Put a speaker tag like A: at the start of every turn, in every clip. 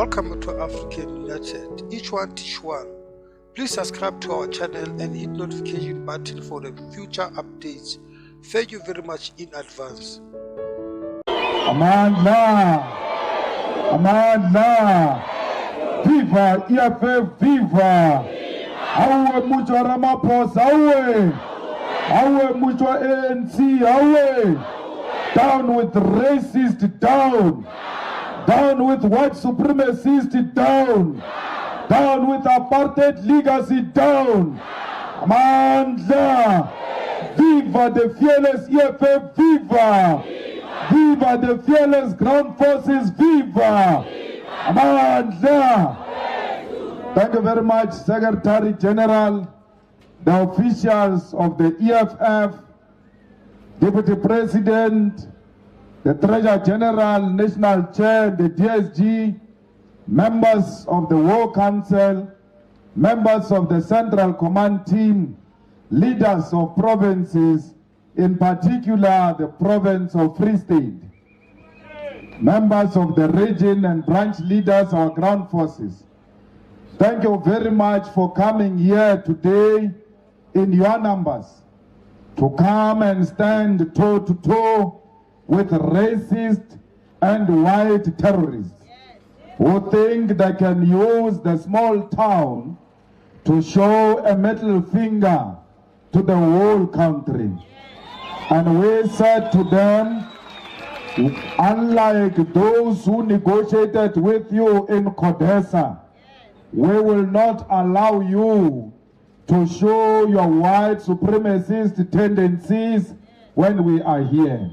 A: Welcome to African United. Each one teach one. Please subscribe to our channel and hit notification button for the future updates. Thank you very much in advance.
B: Amandla! Amandla! Viva EFF, viva! Awe Mutwa Ramaphosa, awe Mutwa ANC, awe! Down with racist, down! Down with white supremacist, down! Down with apartheid legacy, down! Amandla! Viva the fearless EFF, viva! Viva the fearless ground forces, viva! Amandla! Thank you very much, Secretary General, the officials of the EFF, Deputy President, the Treasurer General, National Chair, the DSG, members of the War Council, members of the Central Command Team, leaders of provinces, in particular the province of Free State, members of the region and branch leaders, our ground forces. Thank you very much for coming here today in your numbers to come and stand toe to toe with racist and white terrorists who think they can use the small town to show a middle finger to the whole country. And we said to them, unlike those who negotiated with you in CODESA, we will not allow you to show your white supremacist tendencies when we are here.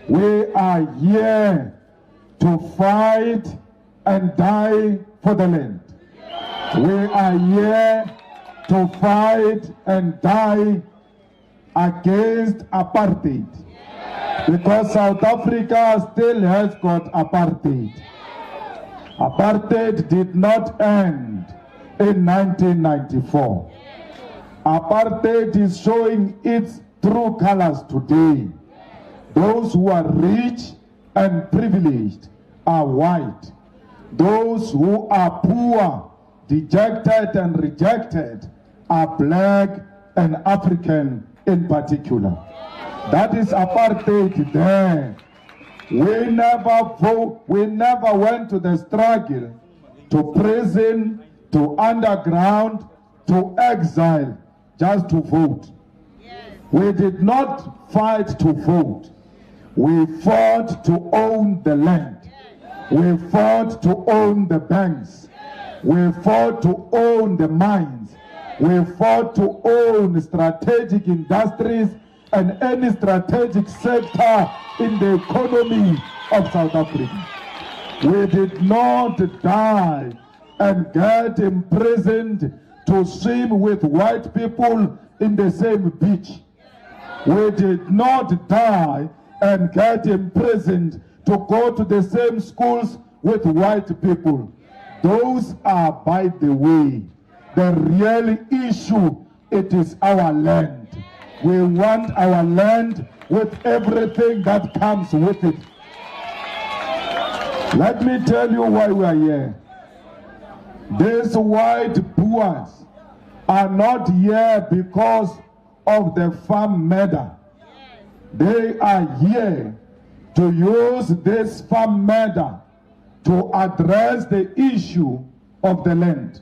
B: We are here to fight and die for the land. We are here to fight and die against apartheid, because South Africa still has got apartheid. Apartheid did not end in 1994. Apartheid is showing its true colors today. Those who are rich and privileged are white. Those who are poor, dejected and rejected are black and African in particular. That is apartheid there. We never went to the struggle, to prison, to underground, to exile, just to vote. We did not fight to vote. We fought to own the land. We fought to own the banks. We fought to own the mines. We fought to own strategic industries and any strategic sector in the economy of South Africa. We did not die and get imprisoned to swim with white people in the same beach. We did not die and get imprisoned to go to the same schools with white people. Those are by the way. The real issue, it is our land. We want our land with everything that comes with it. Let me tell you why we are here. These white Boers are not here because of the farm murder. They are here to use this farm murder to address the issue of the land.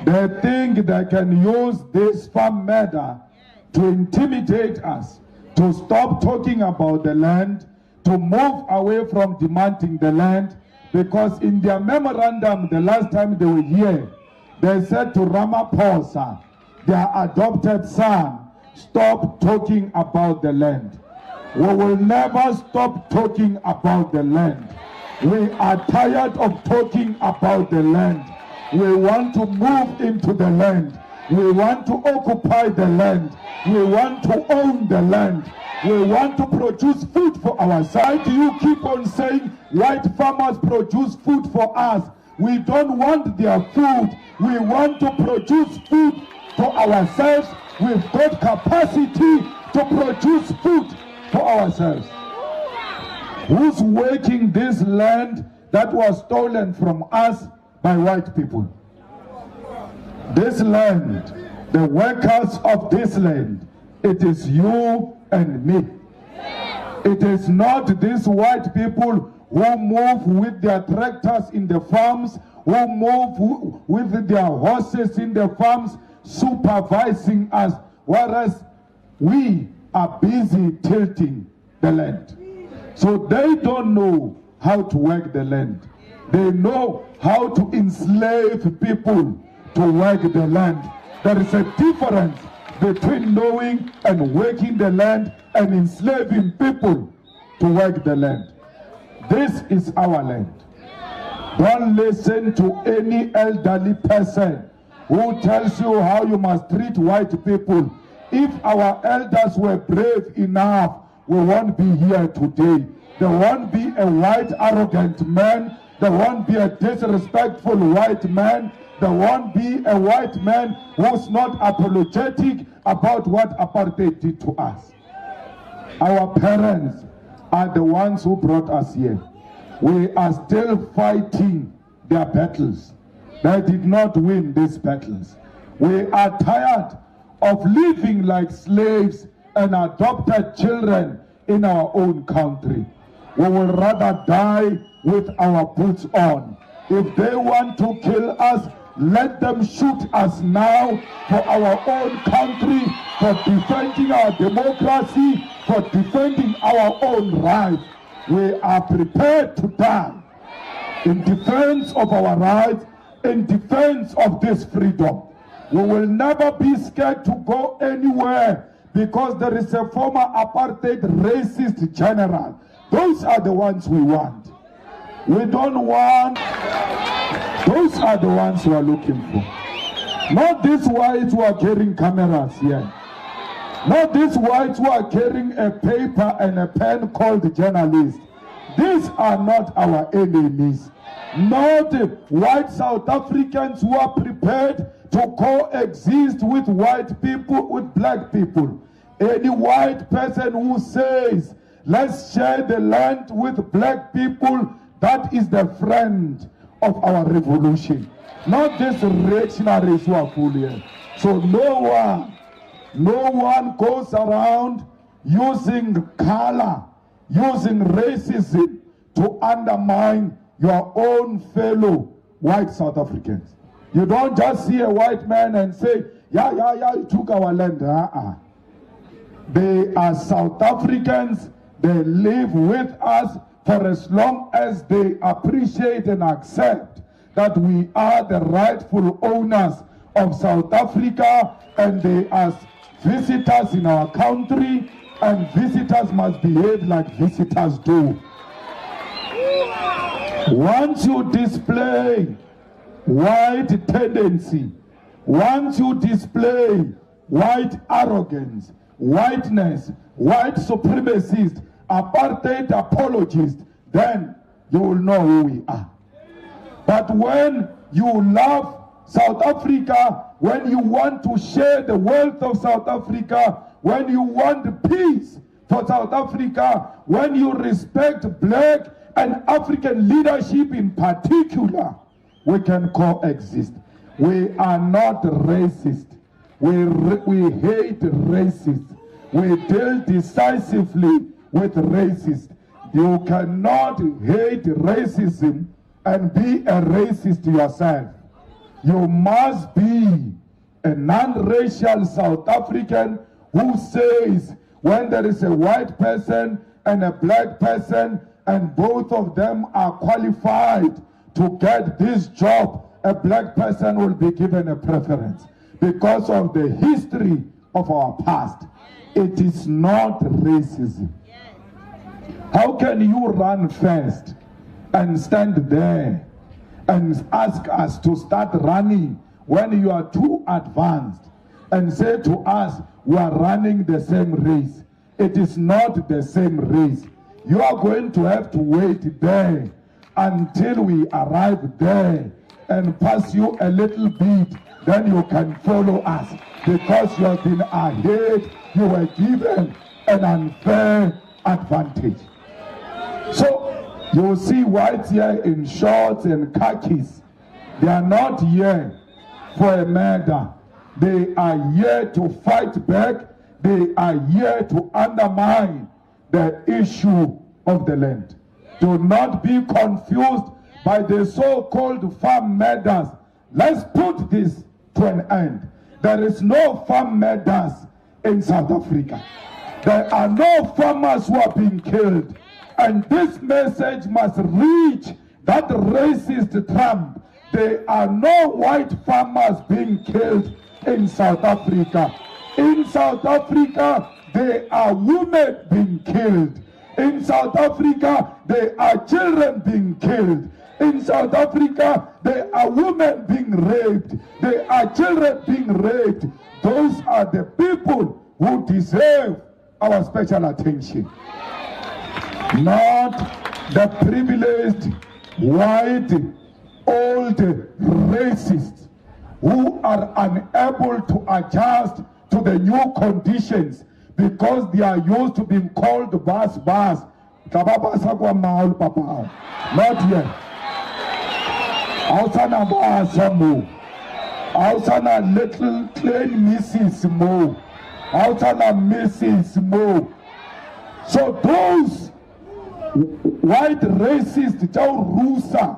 B: They think they can use this farm murder to intimidate us, to stop talking about the land, to move away from demanding the land, because in their memorandum the last time they were here, they said to Ramaphosa, their adopted son, stop talking about the land. We will never stop talking about the land. We are tired of talking about the land. We want to move into the land. We want to occupy the land. We want to own the land. We want to produce food for ourselves. You keep on saying white farmers produce food for us. We don't want their food. We want to produce food for ourselves. We've got capacity to produce food for ourselves. Who's working this land that was stolen from us by white people. This land, the workers of this land, it is you and me. It is not these white people who move with their tractors in the farms, who move with their horses in the farms, supervising us, whereas we are busy tilting the land. So they don't know how to work the land. They know how to enslave people to work the land. There is a difference between knowing and working the land and enslaving people to work the land. This is our land. Don't listen to any elderly person who tells you how you must treat white people. If our elders were brave enough, we won't be here today. There won't be a white arrogant man. There won't be a disrespectful white man. There won't be a white man who's not apologetic about what apartheid did to us. Our parents are the ones who brought us here. We are still fighting their battles. They did not win these battles. We are tired of living like slaves and adopted children in our own country. We will rather die with our boots on. If they want to kill us, let them shoot us now for our own country, for defending our democracy, for defending our own rights. We are prepared to die in defense of our rights, in defense of this freedom. We will never be scared to go anywhere because there is a former apartheid racist general. Those are the ones we want. We don't want, those are the ones we are looking for. Not these whites who are carrying cameras here. Not these whites who are carrying a paper and a pen called journalists. These are not our enemies. Not white South Africans who are prepared to coexist with white people, with black people. Any white person who says, let's share the land with black people, that is the friend of our revolution. Not these reactionaries who are full here. So no one goes around using color, using racism to undermine your own fellow white South Africans. You don't just see a white man and say, yeah, you took our land. They are South Africans. They live with us for as long as they appreciate and accept that we are the rightful owners of South Africa, and they are visitors in our country, and visitors must behave like visitors do. Once you display white tendency, once you display white arrogance, whiteness, white supremacist, apartheid apologist, then you will know who we are. But when you love South Africa, when you want to share the wealth of South Africa, when you want peace for South Africa, when you respect black and African leadership in particular, we can coexist. We are not racist. We hate racists. We deal decisively with racists. You cannot hate racism and be a racist yourself. You must be a non-racial South African who says when there is a white person and a black person and both of them are qualified to get this job, a black person will be given a preference because of the history of our past. It is not racism. How can you run first and stand there and ask us to start running when you are too advanced and say to us, we are running the same race? It is not the same race. You are going to have to wait there until we arrive there and pass you a little bit, then you can follow us, because you have been ahead. You were given an unfair advantage. So You see whites here in shorts and khakis. They are not here for a murder. They are here to fight back. They are here to undermine the issue of the land. Do not be confused by the so-called farm murders. Let's put this to an end. There is no farm murders in South Africa. There are no farmers who are being killed. And this message must reach that racist Trump. There are no white farmers being killed in South Africa. In South Africa, there are women being killed. In South Africa, there are children being killed. In South Africa, there are women being raped. There are children being raped. Those are the people who deserve our special attention. Not the privileged, white, old racists who are unable to adjust to the new conditions because they are used to being called bas. Not yet. Outsana basa mo. Outsana little plain Mrs. Mo. Outsana Mrs. Mo. So those white racists, Joe Rusa,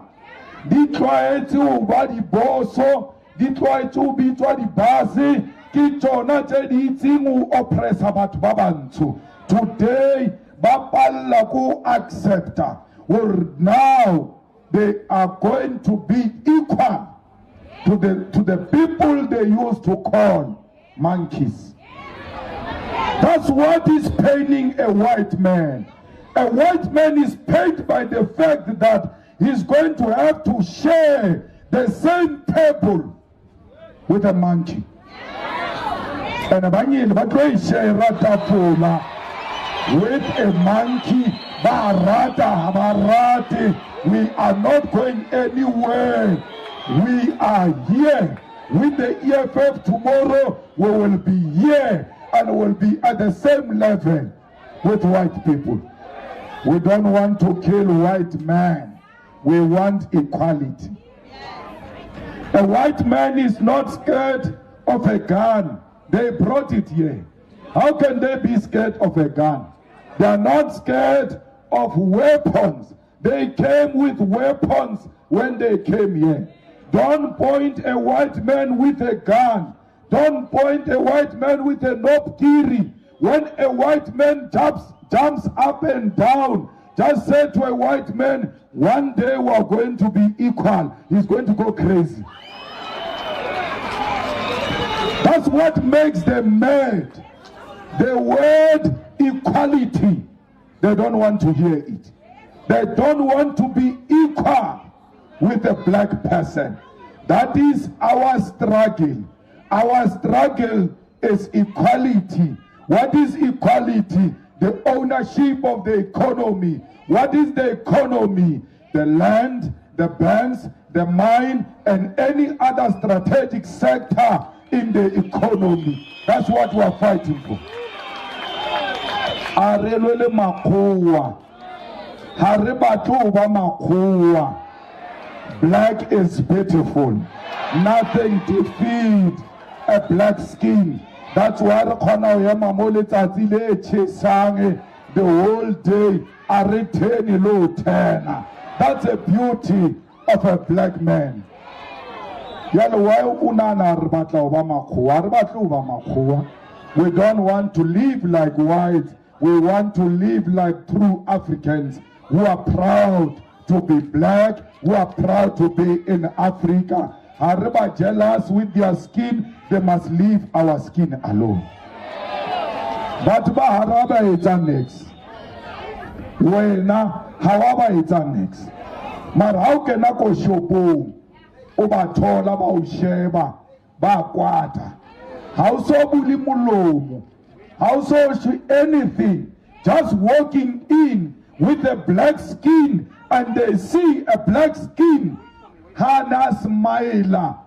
B: di tlwaetse ho ba di boso, di tlwaetse ho bitwa di base, ke tsona tse di itseng ho oppressa batho ba bantsho. Today, ba palla ko accepta, or now they are going to be equal to the people they used to call monkeys. That's what is paining a white man. A white man is paid by the fact that he's going to have to share the same table with a monkey. And with a monkey, we are not going anywhere. We are here. With the EFF tomorrow, we will be here and will be at the same level with white people. We don't want to kill white man. We want equality. A white man is not scared of a gun. They brought it here. How can they be scared of a gun? They are not scared of weapons. They came with weapons when they came here. Don't point a white man with a gun. Don't point a white man with a nopkiri. When a white man jumps up and down, just say to a white man, one day we are going to be equal. He's going to go crazy. That's what makes them mad. The word equality, they don't want to hear it. They don't want to be equal with a black person. That is our struggle. Our struggle is equality. What is equality? The ownership of the economy. What is the economy? The land, the banks, the mine, and any other strategic sector in the economy. That's what we are fighting for. Arelwele makhuwa. Haribathu ba makhuwa. Black is beautiful. Nothing defeats a black skin. That's why the whole day are returning low turn. That's the beauty of a black man. We don't want to live like whites. We want to live like true Africans who are proud to be black, who are proud to be in Africa. Are jealous with their skin, they must leave our skin alone. But Baharaba is next. Wena, however, it's next. But how can I go shopo? Obatola ba usheba ba kwata. How so buli mulomo? How so anything? Just walking in with a black skin and they see a black skin. Hana smile.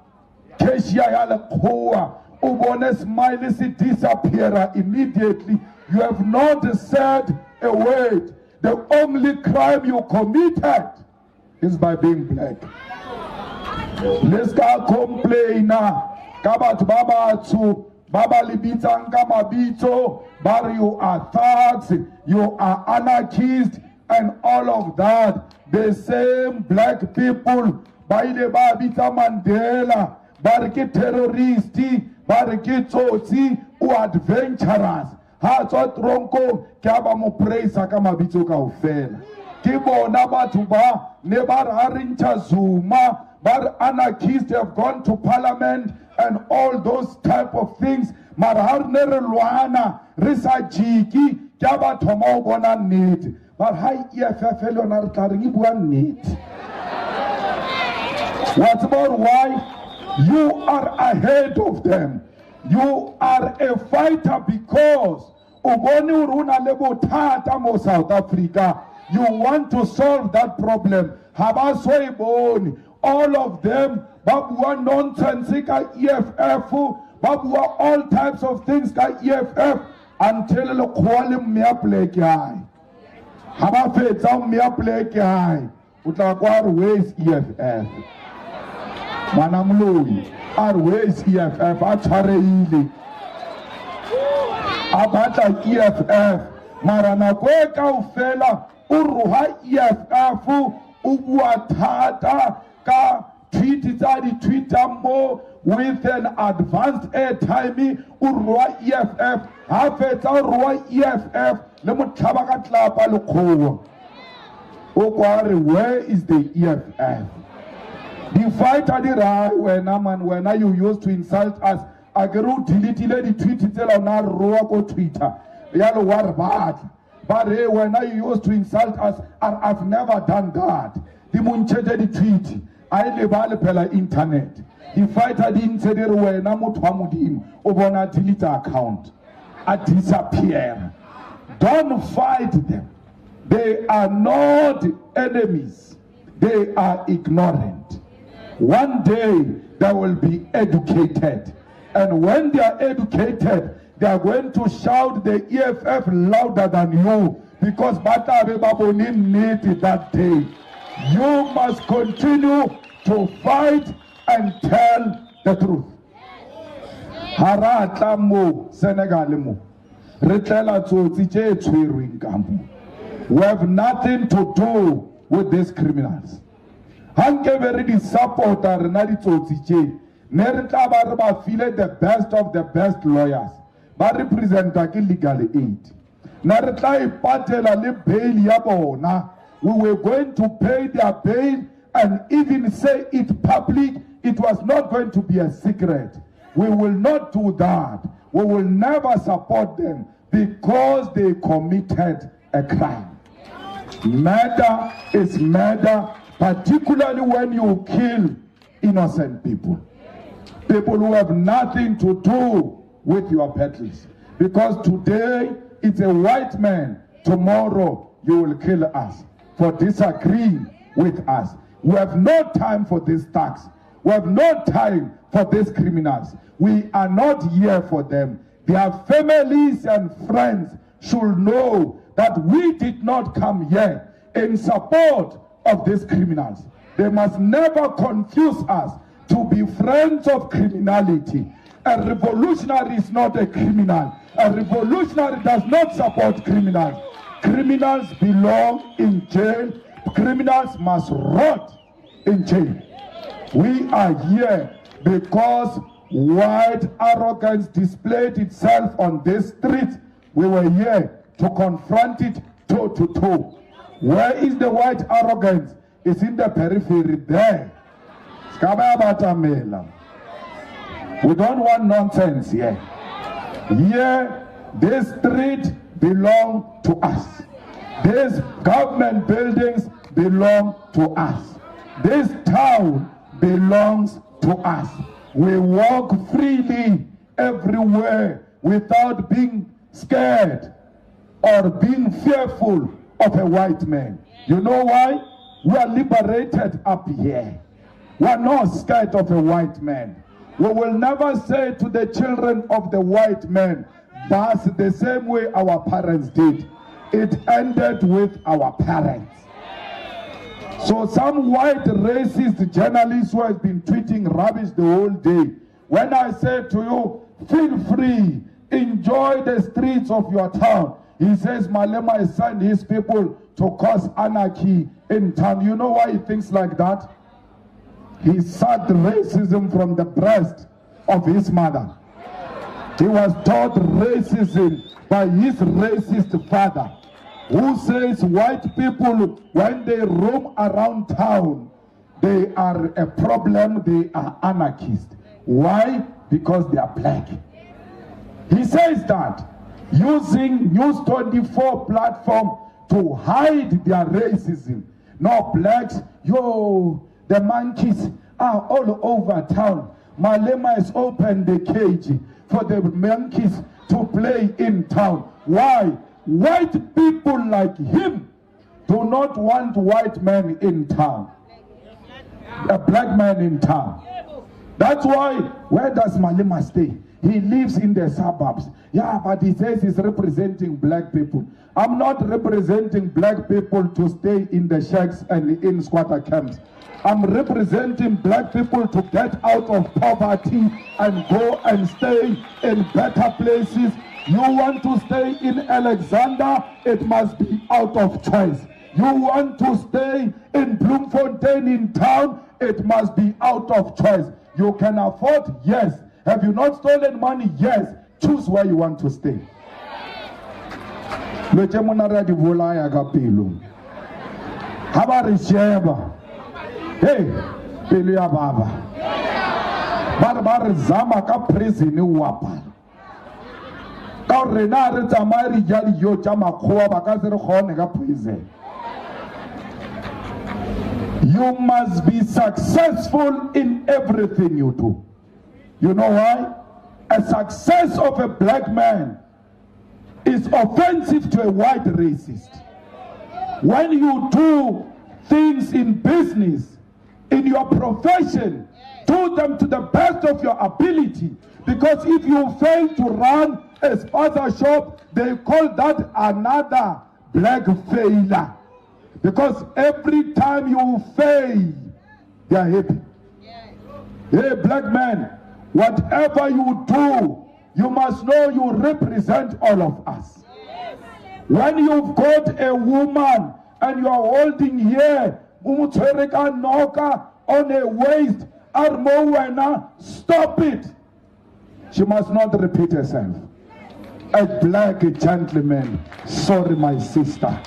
B: Keshia yala koa. Ubone smile si disappear immediately. You have not said a word. the only crime you committed is by being black. Let's go complain ka batho ba batsho ba ba lebitsang ka mabitso ba re you are thugs, you are anarchists, and all of that. The same black people ba ile ba bitsa Mandela ba re ke terroristi, ba re ke tsotsi o adventurous. Ha tswa tronko ke ba mo praise ka mabitso kaofela. Ke bona batho ba ne ba re Rincha Zuma, but anarchists have gone to parliament and all those type of things. Mara har ne re lwana re sa jiki ke ba thoma o bona nnete. But hi EFF le yona re tla reng e bua nnete. What's about why? You are ahead of them. You are a fighter because ubone uruna le bothata mo South Africa. You want to solve that problem. Habasoiboni, all of them, babua nonsense ka EFF, babua all types of things ka EFF until le khwale mmea pleke hai. Haba fetsa mmea pleke hai. Utla kwa where is EFF? Manamloi, where is EFF? Atshwareile. Abata EFF. Marana kwe kaofela uruha EFF ubua thata ka tweet tsa di Twitter mo with an advanced airtime uruha EFF ha fetsa uruha EFF le motlhaba ka tlapa le khowa o kware where is the EFF? The fighter di ra wena man wena you used to insult us agero delete le di tweet tsela na roa ko Twitter yalo war bad. But hey, when you used to insult us, I've never done that. The munchete the tweet, I lebale pela internet. The fighter didn't say there were na mutwamudim obona delete account. I disappear. Don't fight them. They are not enemies. They are ignorant. One day they will be educated. And when they are educated, they are going to shout the EFF louder than you because Batabe Babonin needed that day. You must continue to fight and tell the truth. Harata mo Senegal mo. Retela tsotsi tse tshwerweng ka mo. We have nothing to do with these criminals. Hanke be re di supporter rena di tsotsi tse. Ne re tla ba re ba file the best of the best lawyers. Ba representa ke legal aid. Na re tla ipatela le bail ya bona. We were going to pay their bail and even say it public. It was not going to be a secret. We will not do that. We will never support them because they committed a crime. Murder is murder, particularly when you kill innocent people. People who have nothing to do with your battles. Because today it's a white man, tomorrow you will kill us for disagreeing with us. We have no time for this tax. We have no time for these criminals. We are not here for them. Their families and friends should know that we did not come here in support of these criminals. They must never confuse us to be friends of criminality. A revolutionary is not a criminal. A revolutionary does not support criminals. Criminals belong in jail. Criminals must rot in jail. We are here because white arrogance displayed itself on this street. We were here to confront it toe to toe. Where is the white arrogance? It's in the periphery there. We don't want nonsense here. Here, this street belongs to us. These government buildings belong to us. This town belongs to us. We walk freely everywhere without being scared or being fearful of a white man. You know why? We are liberated up here. We are not scared of a white man. We will never say to the children of the white man, that's the same way our parents did. it ended with our parents. So some white racist journalist who has been tweeting rubbish the whole day, when I say to you, feel free, enjoy the streets of your town, he says Malema has sent his people to cause anarchy in town. You know why he thinks like that? He sucked racism from the breast of his mother. He was taught racism by his racist father, who says white people, when they roam around town, they are a problem, they are anarchists. Why? Because they are black. He says that using News 24 platform to hide their racism. No, blacks, the monkeys are all over town. Malema has opened the cage for the monkeys to play in town. Why? White people like him do not want white men in town. A black man in town. That's why, where does Malema stay? He lives in the suburbs. Yeah, but he says he's representing black people. I'm not representing black people to stay in the shacks and in squatter camps. I'm representing black people to get out of poverty and go and stay in better places. You want to stay in Alexander, it must be out of choice. You want to stay in Bloemfontein in town, it must be out of choice. You can afford, yes. Have you not stolen money? Yes. Choose where you want to stay. Hey, Pelia Baba. Barbar Zama ka prison wapa. Ka rena re tsamaya jali yo tsa makgowa ba ka se re gone ka prison. You must be successful in everything you do. You know why? A success of a black man is offensive to a white racist. When you do things in business, in your profession, do them to the best of your ability. Because if you fail to run a spaza shop, they call that another black failure. Because every time you fail, they are happy. Hey, black man, whatever you do, you must know you represent all of us. When you've got a woman and you are holding here, noka on a waist, stop it. She must not repeat herself. A black gentleman, sorry my sister.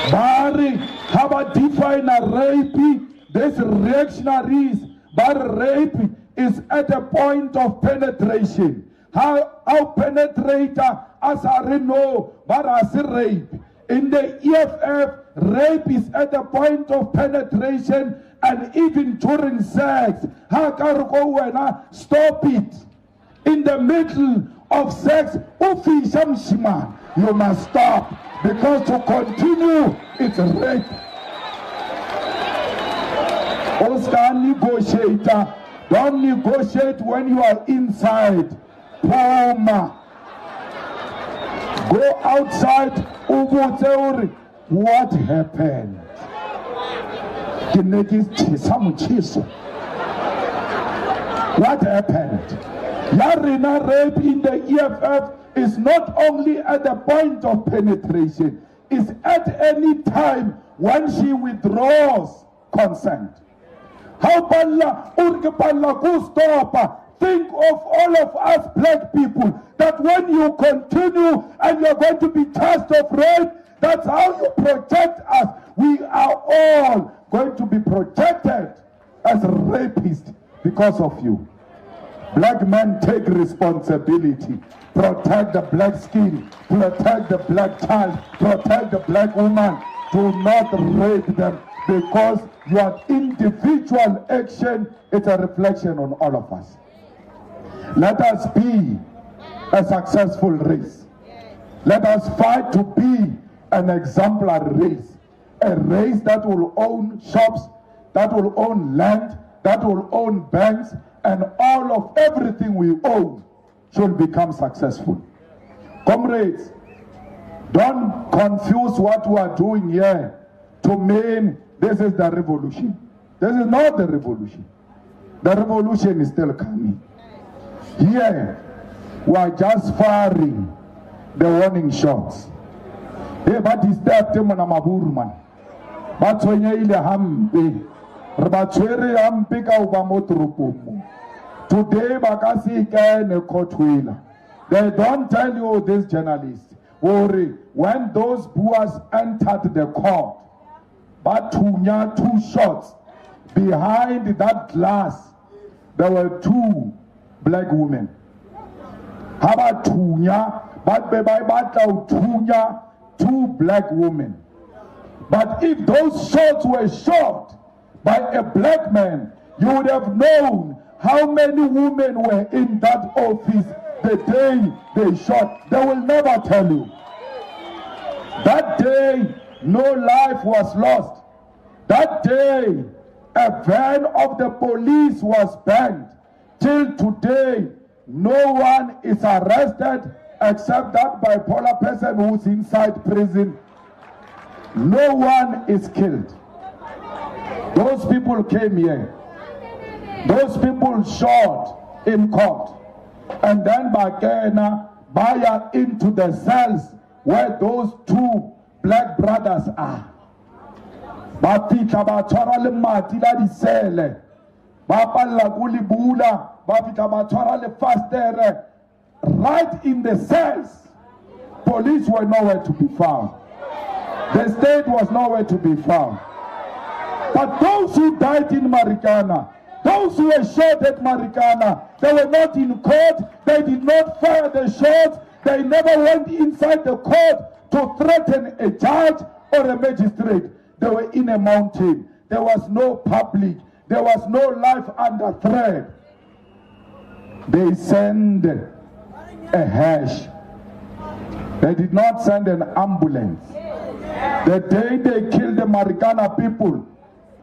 B: Barry, how about define a rape? There's reactionaries, but rape is at a point of penetration. How penetrator as I know, but as rape. In the EFF, rape is at a point of penetration and even during sex. How can stop it? In the middle of sex, you must stop. Because to continue, it's rape. Oscar negotiator, don't negotiate when you are inside. Puma. Go outside. What happened? What happened? Yarina rape in the EFF is not only at the point of penetration, it's at any time when she withdraws consent. How think of all of us black people that when you continue and you're going to be charged of rape, that's how you project us. We are all going to be projected as rapists because of you. Black men, take responsibility. Protect the black skin. Protect the black child. Protect the black woman. Do not rape them, because your individual action is a reflection on all of us. Let us be a successful race. Let us fight to be an exemplary race. A race that will own shops, that will own land, that will own banks, and all of everything we own should become successful. Comrades, Don't confuse what we are doing here to mean this is the revolution. This is not the revolution. The revolution is still coming. Here, we are just firing the warning shots. Hey, but is that Timona Maburman? But when you hampe, Rabatwere Ampika Ubamoturupumu. Today, Bakasi can a court wheeler. They don't tell you this journalist. Worry, when those boys entered the court, but two shots behind that glass, there were two black women. How about two black women? But if those shots were shot by a black man, you would have known how many women were in that office the day they shot. They will never tell you. That day, no life was lost. That day, a van of the police was burned. Till today, no one is arrested except that bipolar person who's inside prison. No one is killed. Those people came here. Those people shot in court. And then Bakena buy into the cells where those two black brothers are. Bafika batshwara le mati la disele. Ba palla go le bula, bafika batshwara le fastere. Right in the cells. Police were nowhere to be found. The state was nowhere to be found. But those who died in Marikana, those who were shot at Marikana, they were not in court, they did not fire the shots, they never went inside the court to threaten a judge or a magistrate. They were in a mountain. There was no public. There was no life under threat. They sent a hash. They did not send an ambulance. The day they killed the Marikana people,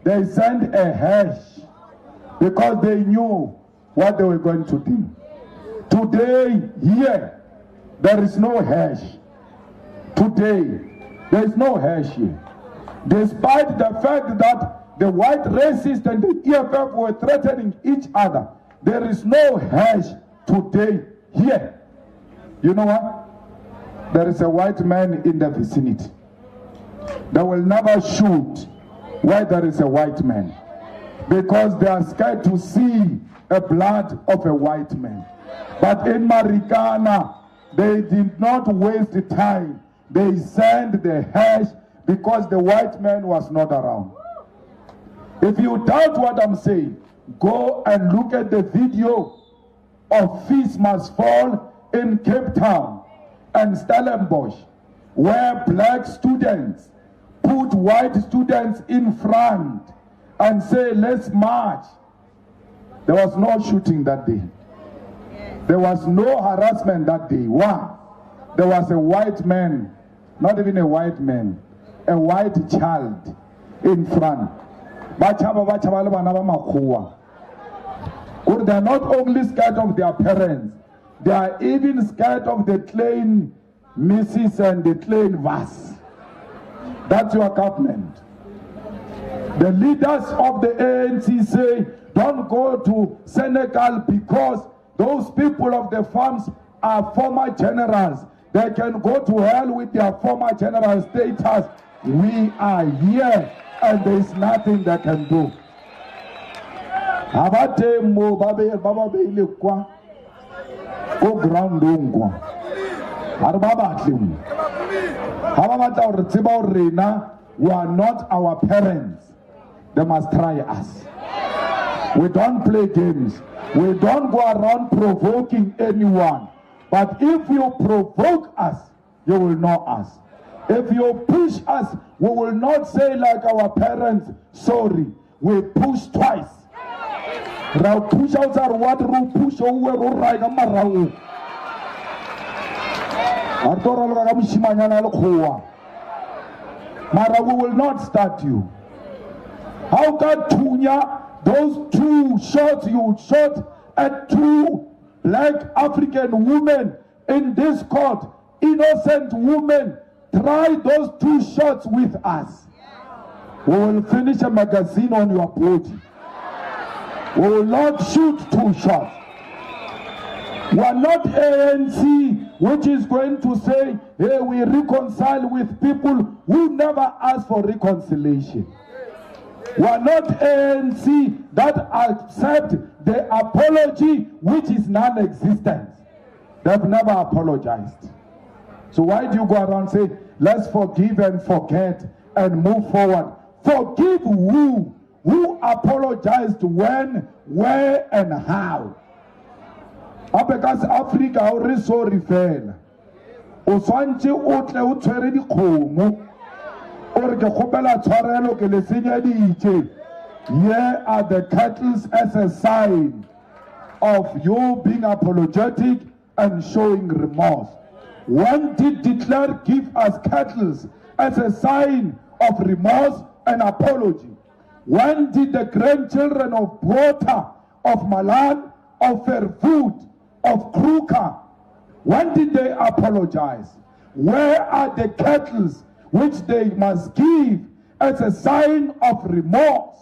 B: they sent a hash because they knew what they were going to do. Today, here, there is no hash. Today, there is no hash here. Despite the fact that the white racists and the EFF were threatening each other, there is no hash today here. You know what? There is a white man in the vicinity. They will never shoot where there is a white man because they are scared to see the blood of a white man. But in Marikana, they did not waste time. They sent the hash because the white man was not around. If you doubt what I'm saying, go and look at the video of Feast Must Fall in Cape Town and Stellenbosch, where black students put white students in front and say, let's march. There was no shooting that day. There was no harassment that day. Why? There was a white man, not even a white man, a white child in front. They're not only scared of their parents, they are even scared of the Klein Mrs. and the Klein Vas. That's your government. The leaders of the ANC say, don't go to Senegal because those people of the farms are former generals. They can go to hell with their former general status. We are here and there is nothing they can do. Abate mo baba be ile kwa o ground ngwa arba tlim haba ta re tseba rena we are not our parents. They must try us. We don't play games. We don't go around provoking anyone. But if you provoke us, you will know us. If you push us, we will not say like our parents, sorry. We push twice. Ra push out our what ru push over ru right amarau. Artora lo ga mshimanyana lo khowa. Mara we will not start you. How can Tunya, those two shots you shot at two black African women in this court, innocent women try those 2 shots with us. We will finish a magazine on your body. We will not shoot 2 shots. We are not ANC, which is going to say, hey, we reconcile with people who never ask for reconciliation. We are not ANC that accept the apology which is non-existent. They've never apologized. So why do you go around and say, let's forgive and forget and move forward? Forgive who? Who apologized when, where, and how? Because Africa already sorry fela. O swantse o tle o tshwere dikgomo. O re ke kgopela tshwarelo ke le senyeditše. Here are the cattle as a sign of you being apologetic and showing remorse. When did de Klerk give us cattle as a sign of remorse and apology? When did the grandchildren of Botha, of Malan, of Verwoerd, of Kruger, when did they apologize? Where are the cattle which they must give as a sign of remorse?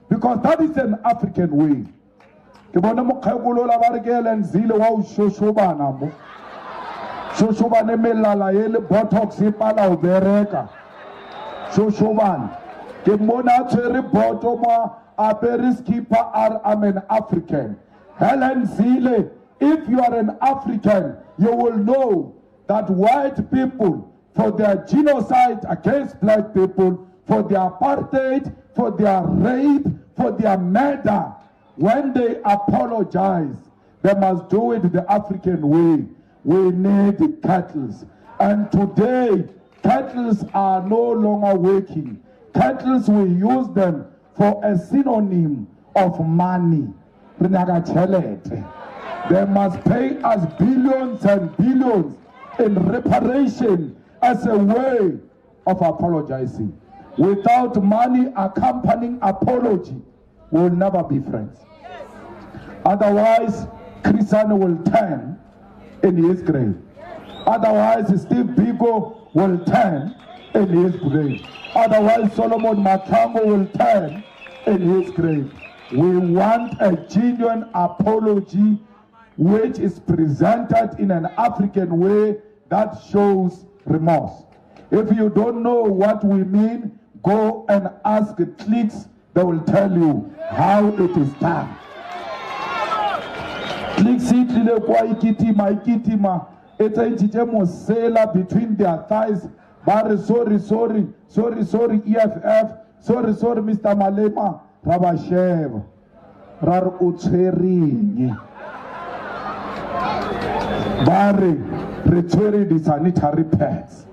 B: Because that is an African way. Ke bona mokgekolo la ba re ke Elenzile wa o shoshobana mo. Shoshobane melala ye le botox e pala o bereka. Shoshobane. Ke mona tshwere boto mo apere skipper I'm an African. Helen Zille, if you are an African, you will know that white people, for their genocide against black people, for their apartheid, for their rape, for their murder, when they apologize, they must do it the African way. We need cattle. And today, cattle are no longer working. Cattle, we use them for a synonym of money. They must pay us billions and billions in reparation as a way of apologizing. Without money accompanying apology, we will never be friends. Otherwise, Christian will turn in his grave. Otherwise, Steve Biko will turn in his grave. Otherwise, Solomon Matango will turn in his grave. We want a genuine apology which is presented in an African way that shows remorse. If you don't know what we mean, go and ask Clicks. They will tell you how it is done. Clicks itlile kwa ikitima. It's a mosela between their thighs. Bare sorry, EFF. Sorry, Mr. Malema. Rabashev. Rar utshwerinye. Bare re tshwere di sanitary pads.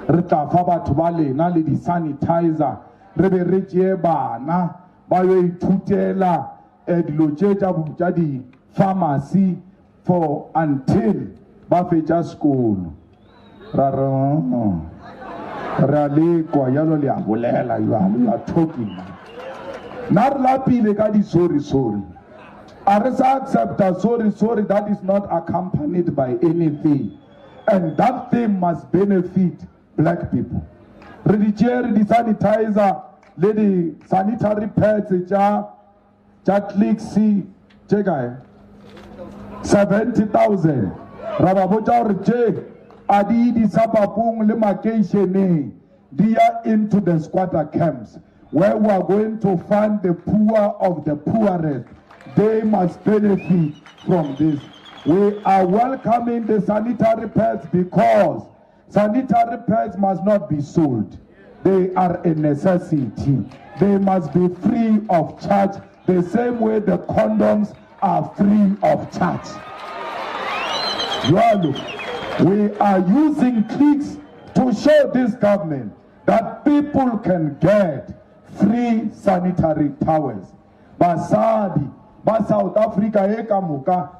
B: Re tla fa batho ba lena le di sanitizer. Re be re tšee bana ba yo ithutela dilo tša di pharmacy for until ba fetša school. Ra re a lekwa yalo le a bolela, you are talking. Na re lapile ka di sorry. A re sa accepta sorry that is not accompanied by anything. And that thing must benefit black people. Re di tšere di sanitizer le di sanitary pads tša Clicks tše kae 70,000. Ra ba botša gore tše a di sapapung le makeišeneng di ya into the squatter camps where we are going to fund the poor of the poorest. They must benefit from this. We are welcoming the sanitary pads because sanitary pads must not be sold. They are a necessity. They must be free of charge, the same way the condoms are free of charge. We are using Clicks to show this government that people can get free sanitary towels. Basadi, South Africa,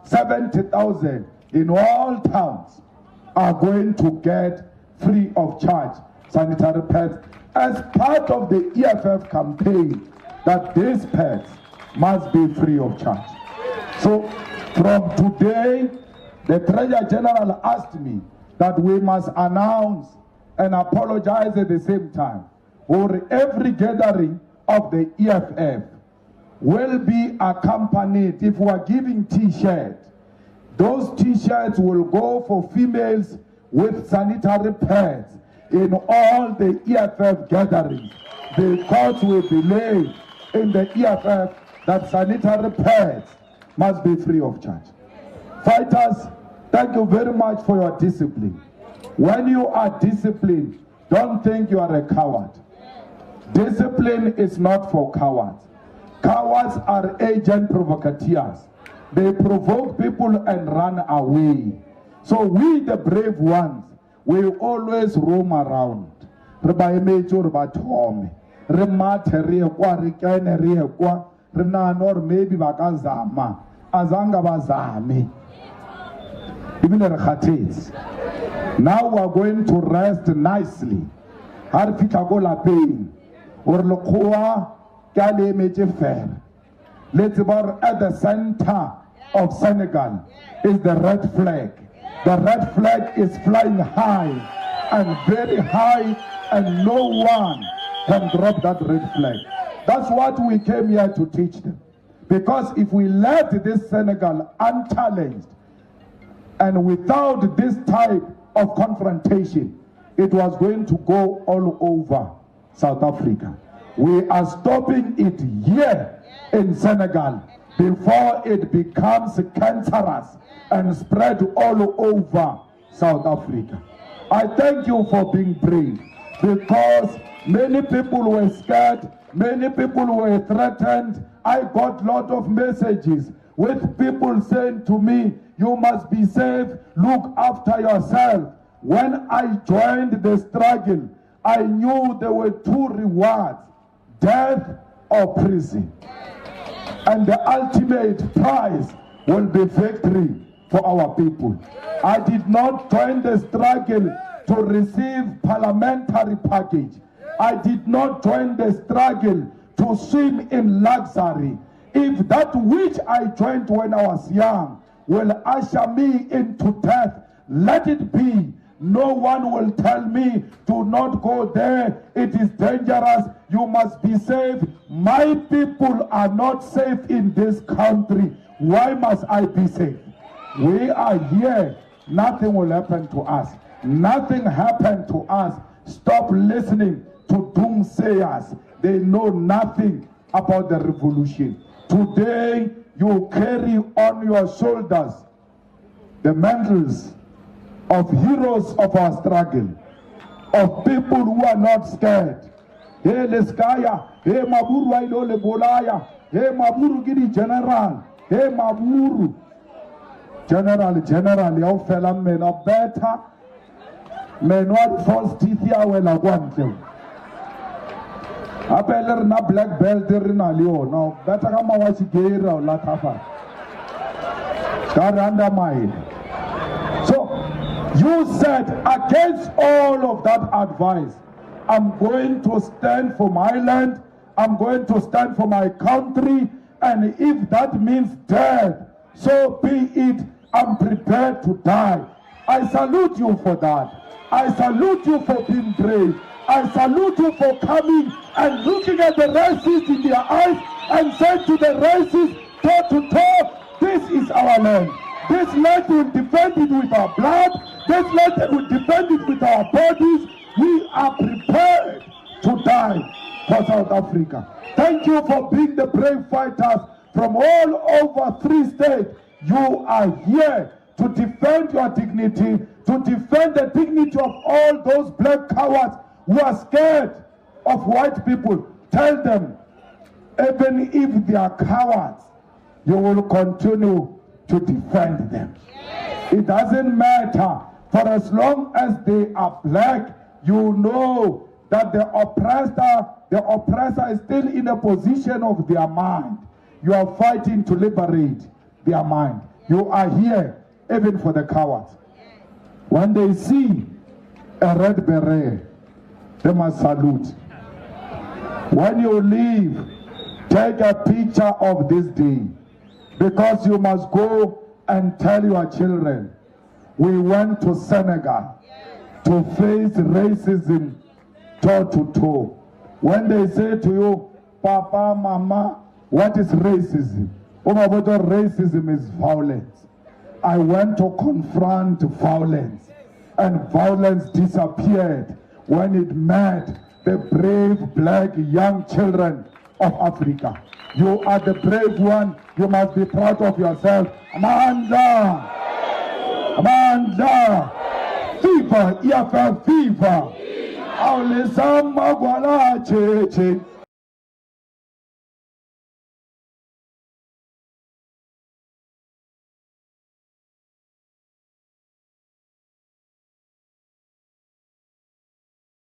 B: 70,000 in all towns are going to get free of charge sanitary pads as part of the EFF campaign that these pads must be free of charge. So from today, the Treasurer General asked me that we must announce and apologize at the same time. For every gathering of the EFF will be accompanied, if we are giving t-shirts, those t-shirts will go for females with sanitary pads in all the EFF gatherings. The courts will be laid in the EFF that sanitary pads must be free of charge. Fighters, thank you very much for your discipline. When you are disciplined, don't think you are a coward. Discipline is not for cowards. Cowards are agent provocateurs. They provoke people and run away. So we, the brave ones, will always roam around. Re ba emetse re ba thome. Re mathe re ye kwa, re kene re ye kwa, re nahana hore maybe ba ka zama. Azange ba zame. Ebile re kgathetse. Now we are going to rest nicely. Ha re fitlha ko lapeng, hore lekgowa ke a le emetse fela. Let's about at the center of Senegal is the red flag. The red flag is flying high and very high, and no one can drop that red flag. That's what we came here to teach them. Because if we let this Senegal unchallenged and without this type of confrontation, it was going to go all over South Africa. We are stopping it here in Senegal before it becomes cancerous and spread all over South Africa. I thank you for being brave, because many people were scared, many people were threatened. I got a lot of messages with people saying to me, you must be safe, look after yourself. When I joined the struggle, I knew there were two rewards, death or prison. And the ultimate prize will be victory for our people. I did not join the struggle to receive parliamentary package. I did not join the struggle to swim in luxury. If that which I joined when I was young will usher me into death, let it be. No one will tell me, do not go there, it is dangerous, you must be safe. My people are not safe in this country. Why must I be safe? We are here, nothing will happen to us. Nothing happened to us. Stop listening to doomsayers. They know nothing about the revolution. Today, you carry on your shoulders the mantles of heroes of our struggle, of people who are not scared. Hey Leskaya, hey Maburu Ailo Lebolaya, hey Maburu Gidi General, hey Maburu General, you fella men are better, men not false teeth here when I want them. I better na black belt in a leo, now better come on what you get or latafa. Garanda mine. So you said, against all of that advice, I'm going to stand for my land, I'm going to stand for my country, and if that means death, so be it. I'm prepared to die. I salute you for that. I salute you for being brave. I salute you for coming and looking at the racists in their eyes and saying to the racists, toe to toe, this is our land. This land will defend it with our blood. This land will defend it with our bodies. We are prepared to die for South Africa. Thank you for being the brave fighters from all over 3 states. You are here to defend your dignity, to defend the dignity of all those black cowards who are scared of white people. Tell them, even if they are cowards, you will continue to defend them. It doesn't matter, for as long as they are black, you know that the oppressor is still in a position of their mind. You are fighting to liberate their mind. You are here even for the cowards. When they see a red beret, they must salute. When you leave, take a picture of this day, because you must go and tell your children, we went to Senegal to face racism toe to toe. When they say to you, Papa, Mama, what is racism? Racism is violence. I went to confront violence, and violence disappeared when it met the brave black young children of Africa. You are the brave one. You must be proud of yourself. Amandla! Amandla! Viva! EFF! Viva! Aulizama gwala cheche.